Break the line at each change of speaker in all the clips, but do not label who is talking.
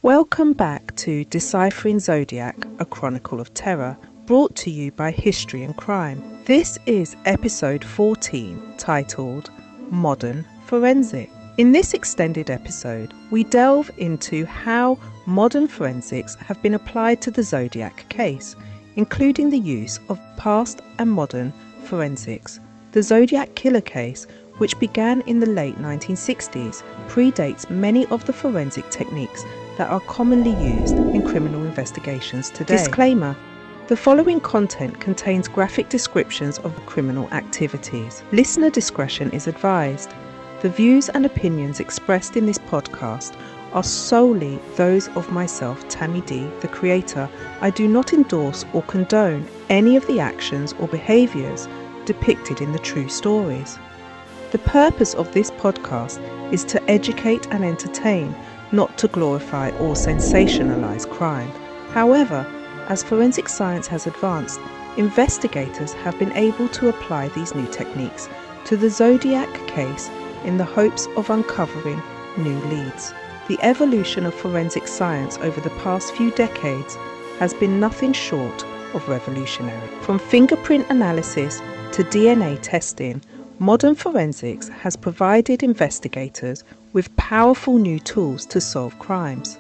Welcome back to Deciphering Zodiac, a Chronicle of Terror, brought to you by History and Crime. This is episode 14, titled Modern Forensic. In this extended episode, we delve into how modern forensics have been applied to the Zodiac case, including the use of past and modern forensics. The Zodiac Killer case, which began in the late 1960s, predates many of the forensic techniques that are commonly used in criminal investigations today. Disclaimer: the following content contains graphic descriptions of criminal activities. Listener discretion is advised. The views and opinions expressed in this podcast are solely those of myself, Tammy D, the creator. I do not endorse or condone any of the actions or behaviours depicted in the true stories. The purpose of this podcast is to educate and entertain, not to glorify or sensationalize crime. However, as forensic science has advanced, investigators have been able to apply these new techniques to the Zodiac case in the hopes of uncovering new leads. The evolution of forensic science over the past few decades has been nothing short of revolutionary. From fingerprint analysis to DNA testing, modern forensics has provided investigators with powerful new tools to solve crimes.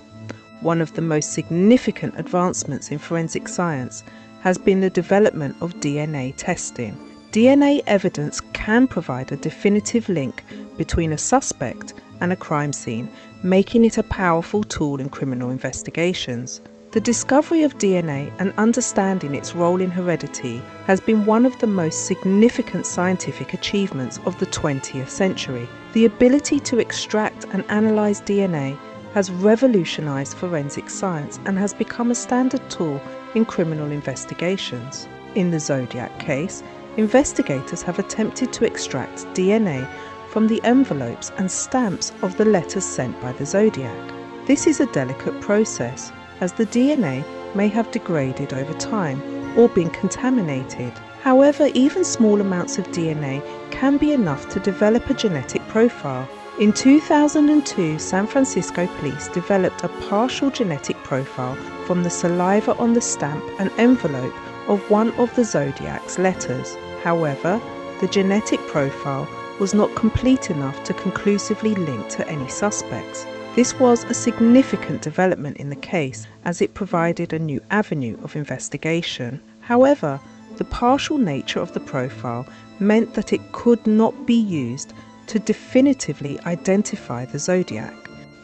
One of the most significant advancements in forensic science has been the development of DNA testing. DNA evidence can provide a definitive link between a suspect and a crime scene, making it a powerful tool in criminal investigations. The discovery of DNA and understanding its role in heredity has been one of the most significant scientific achievements of the 20th century. The ability to extract and analyze DNA has revolutionized forensic science and has become a standard tool in criminal investigations. In the Zodiac case, investigators have attempted to extract DNA from the envelopes and stamps of the letters sent by the Zodiac. This is a delicate process, as the DNA may have degraded over time or been contaminated. However, even small amounts of DNA can be enough to develop a genetic profile. In 2002, San Francisco police developed a partial genetic profile from the saliva on the stamp and envelope of one of the Zodiac's letters. However, the genetic profile was not complete enough to conclusively link to any suspects. This was a significant development in the case, as it provided a new avenue of investigation. However, the partial nature of the profile meant that it could not be used to definitively identify the Zodiac.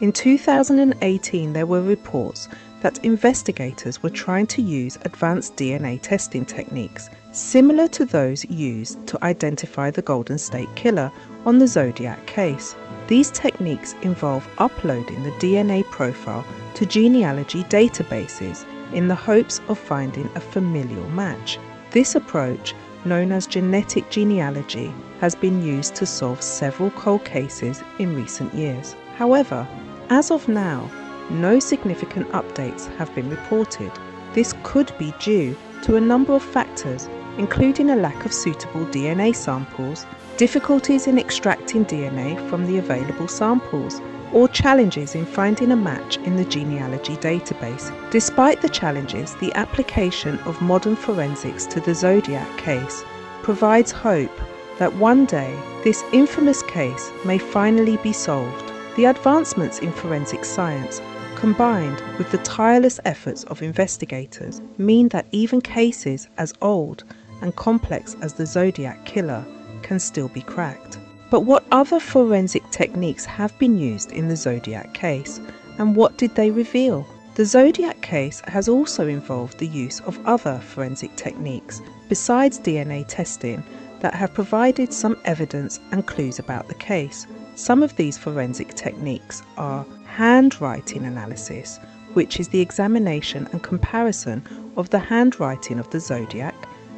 In 2018, there were reports that investigators were trying to use advanced DNA testing techniques, similar to those used to identify the Golden State Killer on the Zodiac case. These techniques involve uploading the DNA profile to genealogy databases in the hopes of finding a familial match. This approach, known as genetic genealogy, has been used to solve several cold cases in recent years. However, as of now, no significant updates have been reported. This could be due to a number of factors, including a lack of suitable DNA samples, difficulties in extracting DNA from the available samples, or challenges in finding a match in the genealogy database. Despite the challenges, the application of modern forensics to the Zodiac case provides hope that one day this infamous case may finally be solved. The advancements in forensic science, combined with the tireless efforts of investigators, mean that even cases as old and complex as the Zodiac Killer can still be cracked. But what other forensic techniques have been used in the Zodiac case, and what did they reveal? The Zodiac case has also involved the use of other forensic techniques besides DNA testing that have provided some evidence and clues about the case. Some of these forensic techniques are handwriting analysis, which is the examination and comparison of the handwriting of the Zodiac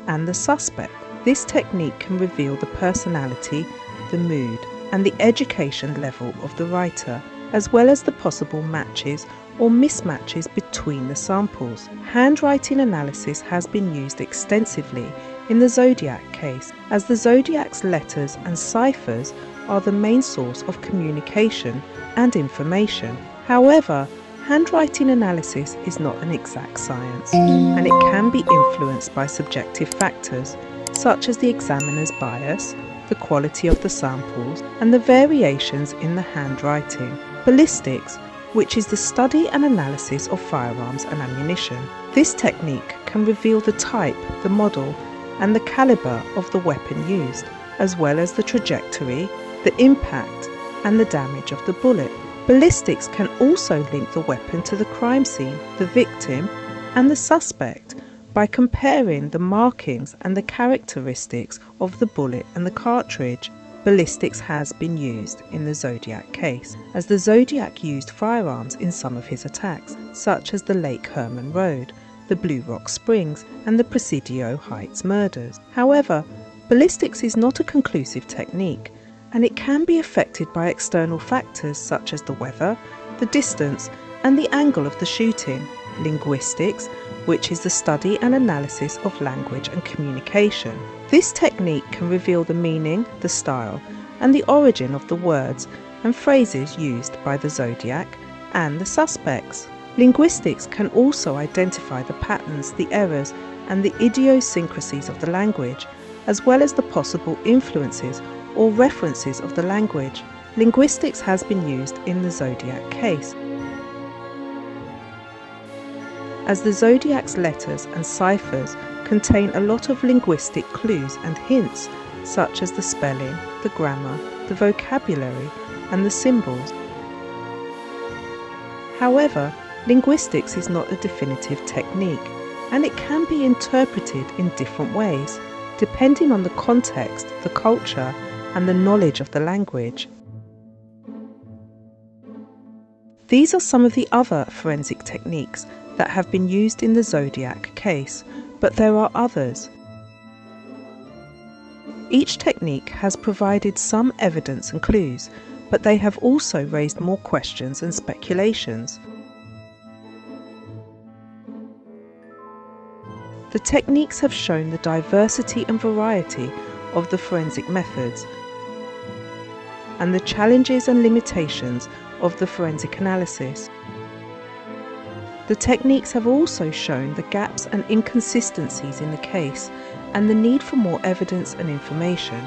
and the suspect. This technique can reveal the personality, the mood, and the education level of the writer, as well as the possible matches or mismatches between the samples. Handwriting analysis has been used extensively in the Zodiac case, as the Zodiac's letters and ciphers are the main source of communication and information. However, Handwriting analysis is not an exact science, and it can be influenced by subjective factors such as the examiner's bias, the quality of the samples, and the variations in the handwriting. Ballistics, which is the study and analysis of firearms and ammunition. This technique can reveal the type, the model, and the caliber of the weapon used, as well as the trajectory, the impact, and the damage of the bullet. Ballistics can also link the weapon to the crime scene, the victim, and the suspect by comparing the markings and the characteristics of the bullet and the cartridge. Ballistics has been used in the Zodiac case, as the Zodiac used firearms in some of his attacks, such as the Lake Herman Road, the Blue Rock Springs, and the Presidio Heights murders. However, ballistics is not a conclusive technique, and it can be affected by external factors such as the weather, the distance, and the angle of the shooting. Linguistics, which is the study and analysis of language and communication. This technique can reveal the meaning, the style, and the origin of the words and phrases used by the Zodiac and the suspects. Linguistics can also identify the patterns, the errors, and the idiosyncrasies of the language, as well as the possible influences or references of the language. Linguistics has been used in the Zodiac case, as the Zodiac's letters and ciphers contain a lot of linguistic clues and hints, such as the spelling, the grammar, the vocabulary, and the symbols. However, linguistics is not a definitive technique, and it can be interpreted in different ways, depending on the context, the culture, and the knowledge of the language. These are some of the other forensic techniques that have been used in the Zodiac case, but there are others. Each technique has provided some evidence and clues, but they have also raised more questions and speculations. The techniques have shown the diversity and variety of the forensic methods, and the challenges and limitations of the forensic analysis. The techniques have also shown the gaps and inconsistencies in the case and the need for more evidence and information.